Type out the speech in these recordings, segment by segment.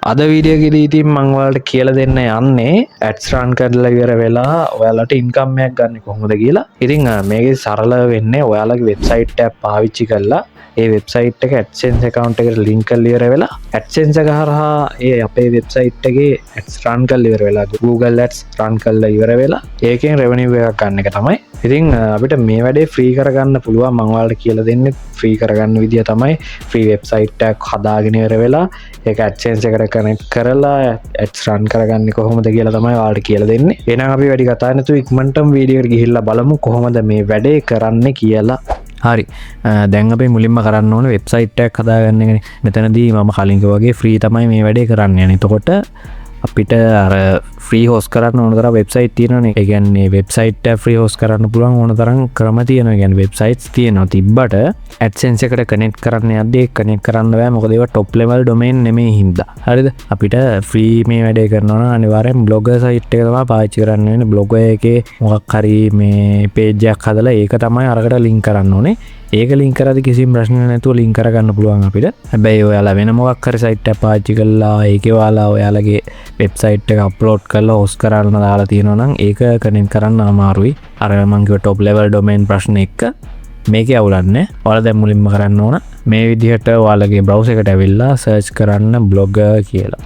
අද වීඩියෝ එකේදී ඉතින් මම ඔයාලට කියලා දෙන්න යන්නේ ඇඩ්ස් රන් කරලා ඉවර වෙලා ඔයාලට ඉන්කම් එකක් ගන්න කොහොමද කියලා. ඉතින් මේකේ සරල වෙන්නේ ඔයාලගේ වෙබ්සයිට් එකක් පාවිච්චි කරලා ඒ වෙබ්සයිට් එක AdSense account එකට link කරලා ඉවර වෙලා AdSense එක හරහා ඒ අපේ වෙබ්සයිට් එකේ ads run කරලා ඉවර වෙලා Google Ads run කරලා ඉවර වෙලා ඒකෙන් revenue එකක් ගන්න එක තමයි. ඉතින් අපිට මේ වැඩේ ෆ්‍රී කරගන්න පුළුවන්. මම ඔයාලට කියලා දෙන්නේ ෆ්‍රී කරගන්න විදිය තමයි ෆ්‍රී වෙබ්සයිට් එකක් හදාගෙන ඉවර වෙලා ඒක AdSense එකට කනෙක්ට් කරලා ads run කරගන්නේ කොහොමද කියලා තමයි ඔයාලට කියලා දෙන්නේ. එහෙනම් අපි වැඩි කතා නැතුව ඉක්මනටම වීඩියෝ එකට ගිහිල්ලා බලමු කොහොමද මේ වැඩේ කරන්නේ කියලා. හරි, දැන් අපි මුලින්ම කරන්න ඕන වෙබ්සයිට් එකක් හදාගන්න එකනේ. මෙතනදී මම කලින් වගේ ෆ්‍රී තමයි මේ වැඩේ කරන්න යන්නේ. එතකොට අපිට අර ෆ්‍රී හොස් කරන්න ඕන තරම් වෙබ්සයිට් තියෙනවානේ. ඒ කියන්නේ වෙබ්සයිට් එක ෆ්‍රී හොස් කරන්න පුළුවන් ඕන තරම් ක්‍රම තියෙනවා. ඒ කියන්නේ වෙබ්සයිට්ස් තියෙනවා. තිබ්බට AdSense එකට කනෙක්ට් කරන්න යද්දී කනෙක්ට් කරන්න බෑ. මොකද ඒවා টොප් ලෙවල් ඩොමේන් නෙමෙයි හින්දා. හරිද? අපිට ෆ්‍රී මේ වැඩේ කරනවා නම් අනිවාර්යෙන් බ්ලොගර් සයිට් එක තමයි පාවිච්චි කරන්න වෙන්නේ. බ්ලොගර් එකේ මොකක් හරි මේ පේජ් එකක් හදලා ඒක තමයි අරකට ලින්ක් කරන්න ඕනේ. ඒක ලින්ක් කරද්දි කිසිම ප්‍රශ්නයක් නැතුව ලින්ක් කරගන්න පුළුවන් අපිට. හැබැයි ඔයාලා වෙන මොකක් හරි සයිට් එකක් පාවිච්චි කරලා ඒකේ ඔයාලගේ වෙබ්සයිට් එක අප්ලෝඩ් කරලා හොස් කරන්න දාලා තියෙනවා නම් ඒක කනෙක්ට් කරන්න අමාරුයි. අර මම කිව්ව টොප් ලෙවල් ඩොමේන් ප්‍රශ්න එක්ක මේකේ අවුලන්නේ. ඔයාලා දැන් මුලින්ම කරන්න ඕන මේ විදිහට ඔයාලගේ බ්‍රවුසර් එකට ඇවිල්ලා සර්ච් කරන්න බ්ලොගර් කියලා.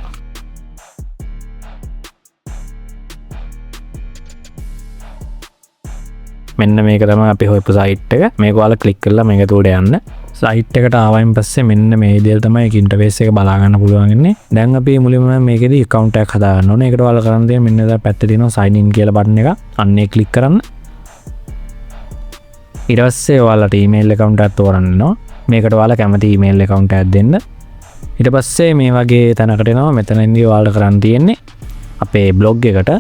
මෙන්න මේක තමයි අපි හොයපු සයිට් එක. මේක ඔයාලා ක්ලික් කරලා මේක තුඩ යන්න. සයිට් එකට ආවයින් පස්සේ මෙන්න මේ විදිහට තමයි ඒක ඉන්ටර්ෆේස් එක බලා ගන්න පුළුවන් ඉන්නේ. දැන් අපි මුලින්ම මේකෙදි account එකක් හදා ගන්න ඕනේ. ඒකට ඔයාලා කරන්න තියෙන්නේ මෙන්න දැන් පැත්තේ තියෙනවා sign in කියලා බටන් එක. අන්න ඒක ක්ලික් කරන්න. ඊට පස්සේ ඔයාලට email account එකක් තෝරන්න වෙනවා. මේකට ඔයාලා කැමති email account එකක් දෙන්න. ඊට පස්සේ මේ වගේ තැනකට එනවා. මෙතනින්දී ඔයාලට කරන්න තියෙන්නේ අපේ blog එකට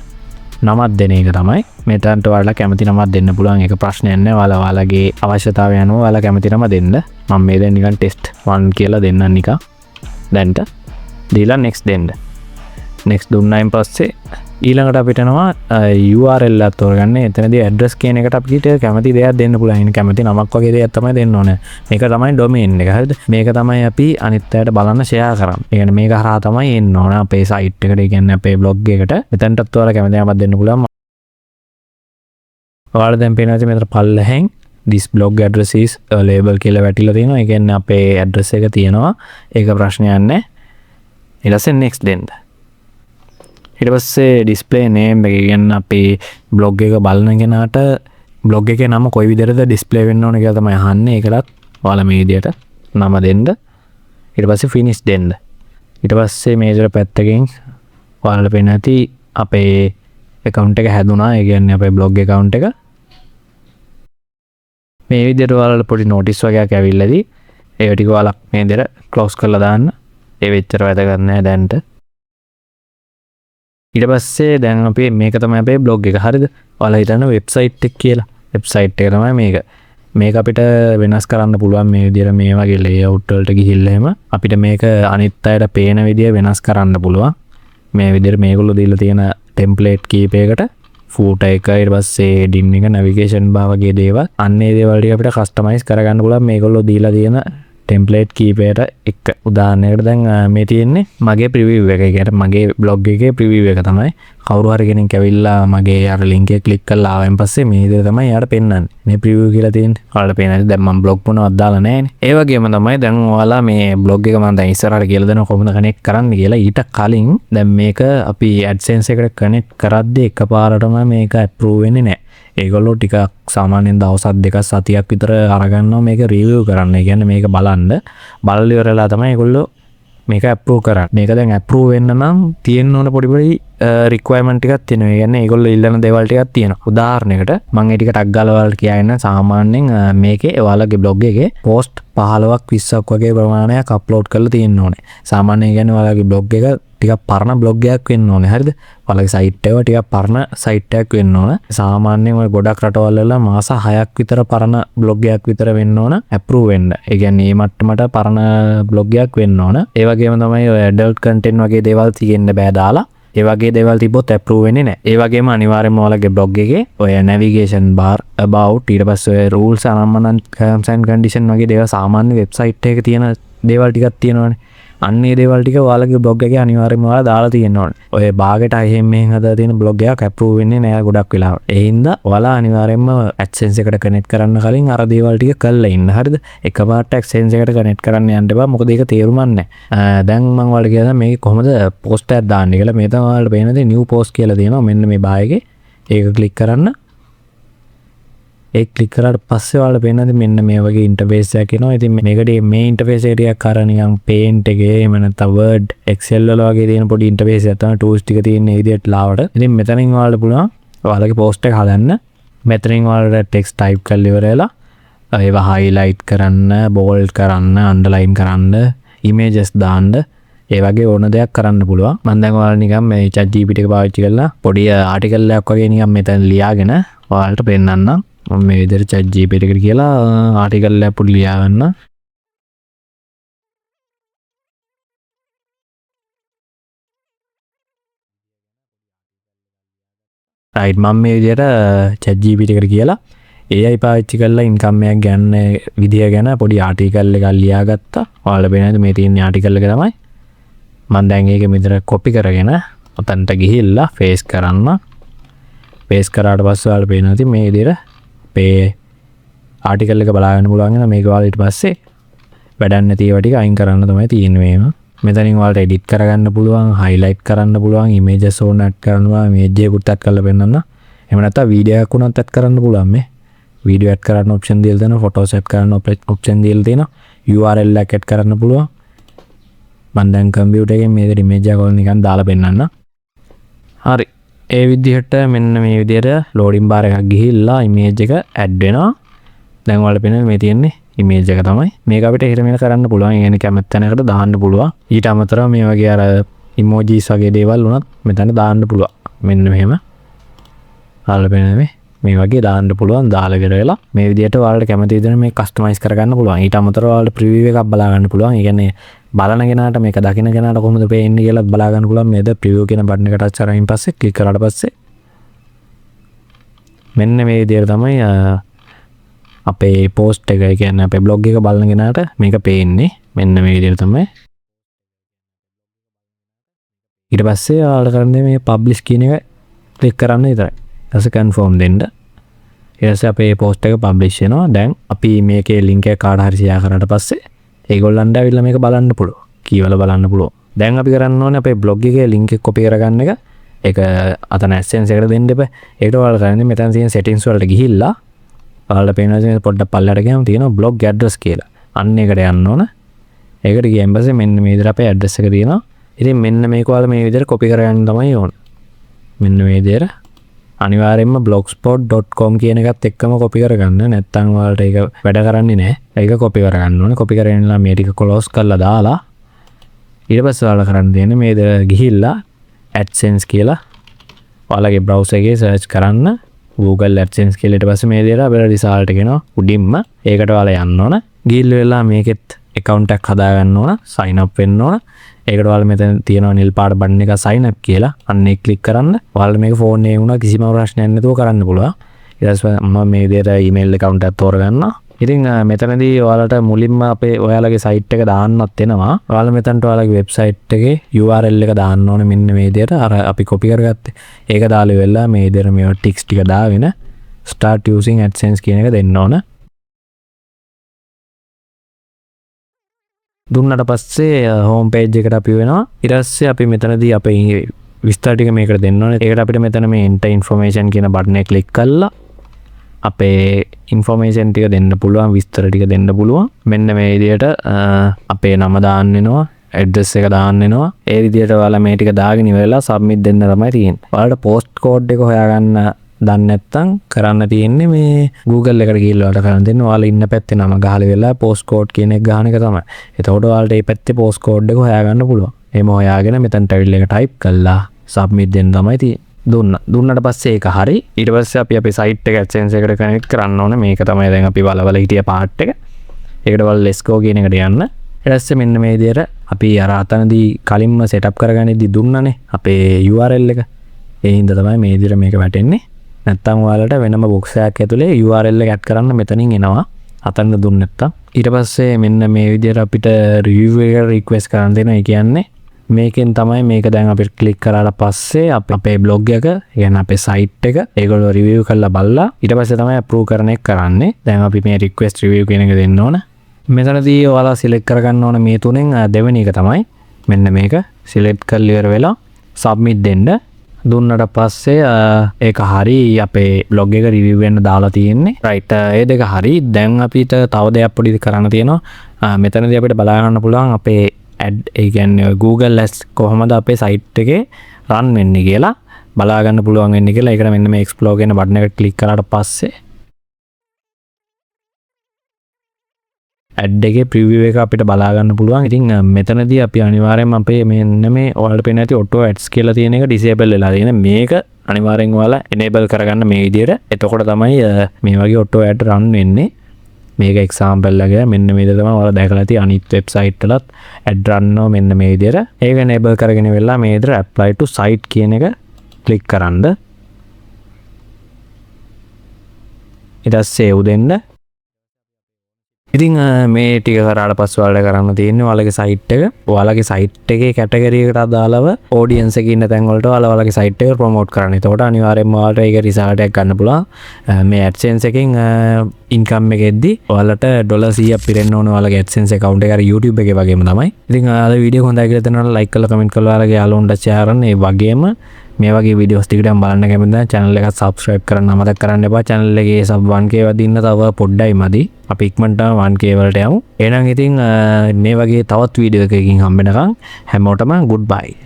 නමක් දෙන එක තමයි. මෙතනට ඔයාලා කැමති නමක් දෙන්න පුළුවන්. ඒක ප්‍රශ්නයක් නෑ. ඔයාලගේ අවශ්‍යතාවය අනුව ඔයාලා කැමති නම දෙන්න. මම මේ දැන් නිකන් test 1 කියලා දෙන්නම් නිකන්. දැන්ට දීලා next දෙන්න. next දුන්නායින් පස්සේ ඊළඟට අපිට එනවා URL එකක් තෝරගන්න. එතනදී address කියන එකට අපිට කැමති දෙයක් දෙන්න පුළුවන්. ඉතින් කැමති නමක් වගේ දෙයක් තමයි දෙන්න ඕනේ. මේක තමයි domain එක. හරිද? මේක තමයි අපි අනිත් අයට බලන්න share කරන්නේ. ඒ කියන්නේ මේක හරහා තමයි එන්න ඕන අපේ site එකට. ඒ කියන්නේ අපේ blog එකට. එතනටත් ඔයාලා කැමති නමක් දෙන්න පුළුවන්. ඔයාලා දැන් පේනවා මෙතන පල්ලෙහෙන් this blog address is label කියලා වැටිලා තියෙනවා. ඒ කියන්නේ අපේ address එක තියෙනවා. ඒක ප්‍රශ්නයක් නැහැ. ඊට පස්සේ next දෙන්න. ඊට පස්සේ display name එක කියන්නේ අපේ blog එක බලන කෙනාට blog එකේ නම කොයි විදිහටද display වෙන්න ඕන කියලා තමයි අහන්නේ. ඒකටත් ඔයාලා මේ විදිහට නම දෙන්න. ඊට පස්සේ finish දෙන්න. ඊට පස්සේ මේ විදිහට පැත්තකින් ඔයාලට පේන ඇති අපේ account එක හැදුනා. ඒ කියන්නේ අපේ blog account එක. මේ විදිහට ඔයාලට පොඩි notice වගේක් ඇවිල්ලාදී ඒක ටික ඔයාලා මේ විදිහට close කරලා දාන්න. ඒ වෙච්චර වැදගත් නෑ දැන්ට. ඊට පස්සේ දැන් අපි මේක තමයි අපේ blog එක. හරිද? ඔයාලා හිතන්න වෙබ්සයිට් එක කියලා. වෙබ්සයිට් එක තමයි මේක. මේක අපිට වෙනස් කරන්න පුළුවන් මේ විදිහට මේ වගේ layout වලට ගිහිල්ලා එහෙම අපිට මේක අනිත් අයට පේන විදිය වෙනස් කරන්න පුළුවන්. මේ විදිහට මේගොල්ලෝ දීලා තියෙන template කීපයකට footer එක ඊට පස්සේ heading එක navigation bar වගේ දේවල් අන්නේ දේවල් ටික අපිට customize කරගන්න පුළුවන් මේගොල්ලෝ දීලා තියෙන template කීපයට එක උදාහරණයකට දැන් මේ තියෙන්නේ මගේ preview එක. ඒ කියන්නේ මගේ blog එකේ preview එක තමයි. කවුරු හරි කෙනෙක් ඇවිල්ලා මගේ අර link එක click කරලා ආවෙන් පස්සේ මේ විදිහට තමයි යාට පෙන්නන්නේ. මේ preview කියලා තියෙන්නේ. ඔයාලට පේනවාද දැන් මම blog මොනවද දාලා නැහැනේ. ඒ වගේම තමයි දැන් ඔයාලා මේ blog එක මම දැන් ඉස්සරහට කියලා දෙනවා කොහොමද connect කරන්න කියලා. ඊට කලින් දැන් මේක අපි AdSense එකට connect කරද්දී එකපාරටම මේක approve වෙන්නේ නැහැ. ඒගොල්ලෝ ටිකක් සාමාන්‍යයෙන් දවස් දෙකක් සතියක් විතර අරගන්නවා මේක රිවිව් කරන්න. ඒ කියන්නේ මේක බලන්න. බලලා ඉවරලා තමයි ඒගොල්ලෝ මේක approve කරන්නේ. මේක දැන් approve වෙන්න නම් තියෙන්න ඕන පොඩි requirement ටිකක් තියෙනවා. ඒ කියන්නේ ඒගොල්ලෝ ඉල්ලන දේවල් ටිකක් තියෙනවා. උදාහරණයකට මම ඒ ටික ටග් ගාලා ඔයාලට කියන්න සාමාන්‍යයෙන් මේකේ ඔයාලගේ blog එකේ post 15ක් 20ක් වගේ ප්‍රමාණයක් upload කරලා තියෙන්න ඕනේ. සාමාන්‍යයෙන් කියන්නේ ඔයාලගේ blog එක ටිකක් පරණ බ්ලොග් එකක් වෙන්න ඕනේ. හරිද? ඔයාලගේ සයිට් එක ටිකක් පරණ සයිට් එකක් වෙන්න ඕන. සාමාන්‍යයෙන් ඔය ගොඩක් රටවල් වල මාස 6ක් විතර පරණ බ්ලොග් එකක් විතර වෙන්න ඕන අප්‍රූව් වෙන්න. ඒ කියන්නේ මේ මට්ටමට පරණ බ්ලොග් එකක් වෙන්න ඕන. ඒ වගේම තමයි ඔය ඇඩල්ට් කන්ටෙන්ට් වගේ දේවල් තියෙන්න බෑ දාලා. ඒ වගේ දේවල් තිබ්බොත් අප්‍රූව් වෙන්නේ නැහැ. ඒ වගේම අනිවාර්යයෙන්ම ඔයාලගේ බ්ලොග් එකේ ඔය navigation bar about ඊට පස්සේ ඔය rules අනම්මන terms and condition වගේ දේවල් සාමාන්‍ය වෙබ්සයිට් එකක තියෙන දේවල් ටිකක් තියෙනවානේ. අන්නේ දේවල් ටික ඔයාලගේ බ්ලොග් එකේ අනිවාර්යයෙන්ම ඔයාලා දාලා තියෙන්න ඕනේ. ඔය බාගෙට අයියෙන් මෙහෙන් හදලා තියෙන බ්ලොග් එකක් අප්‍රූව් වෙන්නේ නෑ ගොඩක් වෙලාවට. ඒ හින්දා ඔයාලා අනිවාර්යයෙන්ම AdSense එකට කනෙක්ට් කරන්න කලින් අර දේවල් ටික කරලා ඉන්න. හරිද? එකපාරට AdSense එකට කනෙක්ට් කරන්න යන්න එපා. මොකද ඒක තේරුමක් නෑ. දැන් මම ඔයාලට කියනවා මේක කොහොමද පෝස්ට් එකක් දාන්නේ කියලා. මේ තමයි ඔයාලට පේනදී new post කියලා තියෙනවා. මෙන්න මේ බාගෙ. ඒක ක්ලික් කරන්න. ඒ ක්ලික් කරාට පස්සේ ඔයාලට පේනද මෙන්න මේ වගේ ඉන්ටර්ෆේස් එකක් එනවා. ඉතින් මේකට මේ ඉන්ටර්ෆේස් එක ටිකක් අර නිකන් Paint එකේ එහෙම නැත්නම් Word Excel වල වගේ තියෙන පොඩි ඉන්ටර්ෆේස් එකක් තමයි tools ටික තියෙන මේ විදිහට ලාවට. ඉතින් මෙතනින් ඔයාලට පුළුවන් ඔයාලගේ post එක හදන්න. මෙතනින් ඔයාලට text type කරලා ඉවරලා ඒවා highlight කරන්න, bold කරන්න, underline කරන්න, images දාන්න ඒ වගේ ඕන දෙයක් කරන්න පුළුවන්. මම දැන් ඔයාලට නිකන් මේ ChatGPT එක පාවිච්චි කරලා පොඩි ආටිකල් එකක් වගේ නිකන් මෙතන ලියාගෙන ඔයාලට පෙන්නන්නම්. මම මේ විදිහට ChatGPT එකට කියලා ආටිකල් එකක් පොඩි ලියා ගන්න. රයිට් මම මේ විදිහට ChatGPT එකට කියලා AI පාවිච්චි කරලා ඉන්කම් එකක් ගන්න විදිය ගැන පොඩි ආටිකල් එකක් ලියාගත්තා. ඔයාලට පේනද මේ තියෙන ආටිකල් එක තමයි. මම දැන් ඒක මෙතන කොපි කරගෙන ඔතනට ගිහිල්ලා paste කරන්න. paste කරාට පස්සේ ඔයාලට පේනවා මේ විදිහට අපේ ආටිකල් එක බලාගන්න පුළුවන් වෙනවා. මේක ඔයාලා ඊට පස්සේ වැඩක් නැති ඒවා ටික අයින් කරන්න තමයි තියෙන්නේ මේව. මෙතනින් ඔයාලට edit කරගන්න පුළුවන්, highlight කරන්න පුළුවන්, images ඕන add කරන්න පුළුවන්, image එකකුත් add කරලා පෙන්නන්න. එහෙම නැත්නම් වීඩියෝ එකක් උනත් add කරන්න පුළුවන් මේ. වීඩියෝ add කරන්න option දීලා තියෙනවා, photos add කරන්න option දීලා තියෙනවා, URL එක add කරන්න පුළුවන්. මම දැන් කම්පියුටර් එකෙන් මේකට image එකක් ඕන නිකන් දාලා පෙන්නන්න. හරි. ඒ විදිහට මෙන්න මේ විදිහට loading bar එකක් ගිහිල්ලා image එක add වෙනවා. දැන් ඔයාලට පේනවා මේ තියෙන්නේ image එක තමයි. මේක අපිට එහෙට මෙහෙට කරන්න පුළුවන්. ඒ කියන්නේ කැමති තැනකට දාන්න පුළුවන්. ඊට අමතරව මේ වගේ අර emojis වගේ දේවල් උනත් මෙතන දාන්න පුළුවන්. මෙන්න මෙහෙම. ඔයාලට පේනවා මේ වගේ දාන්න පුළුවන්. දාලා ඉවර වෙලා මේ විදිහට ඔයාලට කැමති විදිහට මේක කස්ටමයිස් කරගන්න පුළුවන්. ඊට අමතරව ඔයාලට preview එකක් බලා ගන්න පුළුවන්. ඒ කියන්නේ බලන කෙනාට මේක දකින්න කෙනාට කොහොමද පේන්නේ කියලා බලා ගන්න පුළුවන්. මේද preview කියන බටන් එක ටච් කරායින් පස්සේ ක්ලික් කරාට පස්සේ මෙන්න මේ විදිහට තමයි අපේ post එක, ඒ කියන්නේ අපේ blog එක බලන කෙනාට මේක පේන්නේ. මෙන්න මේ විදිහට තමයි. ඊට පස්සේ ඔයාලට කරන්නේ මේ publish කියන එක ක්ලික් කරන්න විතරයි. ඊට confirm දෙන්න. ඊට පස්සේ අපේ post එක publish වෙනවා. දැන් අපි මේකේ link එක කාට හරි share කරාට පස්සේ ඒගොල්ලන්ට ඇවිල්ලා මේක බලන්න පුළුවන්. කීවල බලන්න පුළුවන්. දැන් අපි කරන්න ඕනේ අපේ blog එකේ link එක copy කරගන්න එක. ඒක අතන AdSense එකට දෙන්න එපා. ඒකට ඔයාලා කරන්නේ මෙතන තියෙන settings වලට ගිහිල්ලා ඔයාලට පේනවා පොඩ්ඩක් පල්ලයට ගියාම තියෙනවා blog address කියලා. අන්න ඒකට යන්න ඕන. ඒකට ගියන් පස්සේ මෙන්න මේ විදිහට අපේ address එක තියෙනවා. ඉතින් මෙන්න මේක ඔයාලා මේ විදිහට copy කරගන්න තමයි ඕන. මෙන්න මේ විදිහට අනිවාර්යයෙන්ම blogspot.com කියන එකත් එක්කම copy කරගන්න. නැත්නම් ඔයාලට ඒක වැඩ කරන්නේ නැහැ. ඒක copy කරගන්න ඕනේ. copy කරගෙනලා මේ ටික close කරලා දාලා ඊට පස්සේ ඔයාලා කරන්න දෙන්නේ මේ ගිහිල්ලා AdSense කියලා ඔයාලගේ browser එකේ search කරන්න. Google AdSense කියලා ඊට පස්සේ මේ විදිහට අපේ result එක එනවා උඩින්ම. ඒකට ඔයාලා යන්න ඕන. ගිහිල්ලා වෙලා මේකෙත් account එකක් හදා ගන්න ඕන. sign up වෙන්න ඕන. ඒකට ඔයාලා මෙතන තියෙනවා නිල් පාට බටන් එක sign up කියලා. අන්න ඒක ක්ලික් කරන්න. ඔයාලා මේක ෆෝන් එකේ වුණා කිසිම ප්‍රශ්නයක් නැතුව කරන්න පුළුවන්. ඊට පස්සේ මම මේ විදිහට email account එකක් තෝරගන්නවා. ඉතින් මෙතනදී ඔයාලට මුලින්ම අපේ ඔයාලගේ site එක දාන්නත් වෙනවා. ඔයාලා මෙතනට ඔයාලගේ website එකේ URL එක දාන්න ඕනේ මෙන්න මේ විදිහට. අර අපි copy කරගත්තේ. ඒක දාලා ඉවරලා මේ විදිහට මේ ටික්ස් ටික දාගෙන start using AdSense කියන එක දෙන්න ඕන. දුන්නට පස්සේ home page එකට අපි වෙනවා. ඊට පස්සේ අපි මෙතනදී අපේ විස්තර ටික මේකට දෙන්න ඕනේ. ඒකට අපිට මෙතන මේ enter information කියන බටන් එක ක්ලික් කරලා අපේ information ටික දෙන්න පුළුවන්, විස්තර ටික දෙන්න පුළුවන්. මෙන්න මේ විදිහට අපේ නම දාන්න වෙනවා, address එක දාන්න වෙනවා. ඒ විදිහට ඔයාලා මේ ටික දාගෙන ඉවරලා submit දෙන්න තමයි තියෙන්නේ. ඔයාලට post code එක හොයාගන්න දන්නේ නැත්නම් කරන්න තියෙන්නේ මේ Google එකට ගිහිල්ලා ඔයාලට කරන්න දෙන්නේ ඔයාලා ඉන්න පැත්තේ නම ගහලා වෙලා post code කියන එක ගහන එක තමයි. එතකොට ඔයාලට මේ පැත්තේ post code එක හොයාගන්න පුළුවන්. එහෙම හොයාගෙන මෙතන ටයිල් එක type කරලා submit දෙන්න තමයි තියෙන්නේ. දුන්නට පස්සේ ඒක හරි. ඊට පස්සේ අපි අපේ site එක AdSense එකට connect කරන්න ඕනේ. මේක තමයි දැන් අපි බලවල හිටිය part එක. ඒකට වල let's go කියන එකට යන්න. ඊට පස්සේ මෙන්න මේ විදිහට අපි අර අතනදී කලින්ම setup කරගන්නදී දුන්නනේ අපේ URL එක. ඒ හින්දා තමයි මේ විදිහට මේක වැටෙන්නේ. නැත්තම් ඔයාලට වෙනම box එකක් ඇතුලේ URL එක add කරන්න මෙතනින් එනවා. අතන්න දුන්න නැත්තම් ඊට පස්සේ මෙන්න මේ විදිහට අපිට රිවිව් එක රික්වෙස්ට් කරන්න දෙනවා. ඒ කියන්නේ මේකෙන් තමයි මේක දැන් අපිට ක්ලික් කරාට පස්සේ අපේ බ්ලොග් එක කියන්නේ අපේ සයිට් එක ඒගොල්ලෝ රිවිව් කරලා බලලා ඊට පස්සේ තමයි අප්‍රූව් කරන එක කරන්නේ. දැන් අපි මේ රික්වෙස්ට් රිවිව් කියන එක දෙන්න ඕන. මෙතනදී ඔයාලා සිලෙක්ට් කරගන්න ඕන මේ තුනෙන් දෙවෙනි එක තමයි මෙන්න මේක සිලෙක්ට් කරලා ඉවර වෙලා සබ්මිට් දෙන්න. දුන්නට පස්සේ ඒක හරි අපේ බ්ලොග් එක රිවිව් වෙන්න දාලා තියෙන්නේ. රයිට් ඒ දෙක හරි. දැන් අපිට තව දෙයක් පොඩි කරන්න තියෙනවා. මෙතනදී අපිට බලා ගන්න පුළුවන් අපේ ඇඩ් ඒ කියන්නේ Google Ads කොහොමද අපේ සයිට් එකේ රන් වෙන්නේ කියලා බලා ගන්න පුළුවන් වෙන්නේ කියලා. ඒකට මෙන්න මේ explore කියන බටන් එකට ක්ලික් කරාට පස්සේ ඇඩ් එකේ ප්‍රිවිව් එක අපිට බලා ගන්න පුළුවන්. ඉතින් මෙතනදී අපි අනිවාර්යයෙන්ම අපේ මෙන්න මේ ඔයාලට පේන ඇති auto ads කියලා තියෙන එක disable වෙලා තියෙන. මේක අනිවාර්යෙන් ඔයාලා enable කරගන්න මේ විදිහට. එතකොට තමයි මේ වගේ auto ad run වෙන්නේ. මේක එක්සාම්පල් එක මෙන්න මේ විදිහට තමයි ඔයාලා දැකලා ඇති අනිත් වෙබ්සයිට් වලත් ad run කරනවා මෙන්න මේ විදිහට. ඒක enable කරගෙන වෙලා මේ විදිහට apply to site කියන එක ක්ලික් කරන්න. ඊට පස්සේ save දෙන්න. ඉතින් මේ ටික කරාට පස්සේ ඔයාලට කරන්න තියෙන්නේ ඔයාලගේ සයිට් එක ඔයාලගේ සයිට් එකේ කැටගරි එකට අදාළව ඔඩියන්ස් එකේ ඉන්න තැන් වලට ඔයාලගේ සයිට් එක ප්‍රොමෝට් කරන්න. එතකොට අනිවාර්යයෙන්ම ඔයාලට ඒක රිසල්ට් එකක් ගන්න පුළුවන්. මේ AdSense එකෙන් ඉන්කම් එකෙද්දි ඔයාලට $100ක් පිරෙන්න ඕන ඔයාලගේ AdSense account එක අර YouTube එකේ වගේම තමයි. ඉතින් අද වීඩියෝ හොඳයි කියලා තනවල like කරලා comment කරලා ඔයාලගේ යාළුවන්ට share කරන්න. ඒ වගේම මේ වගේ වීඩියෝස් ටිකටම බලන්න කැමති නම් channel එක subscribe කරන්න අමතක කරන්න එපා. channel එකේ sub 1k වදින්න තව පොඩ්ඩයි මදි. අපි ඉක්මනටම 1k වලට යමු. එහෙනම් ඉතින් මේ වගේ තවත් වීඩියෝ එකකින් හම්බ වෙනකන් හැමෝටම goodbye.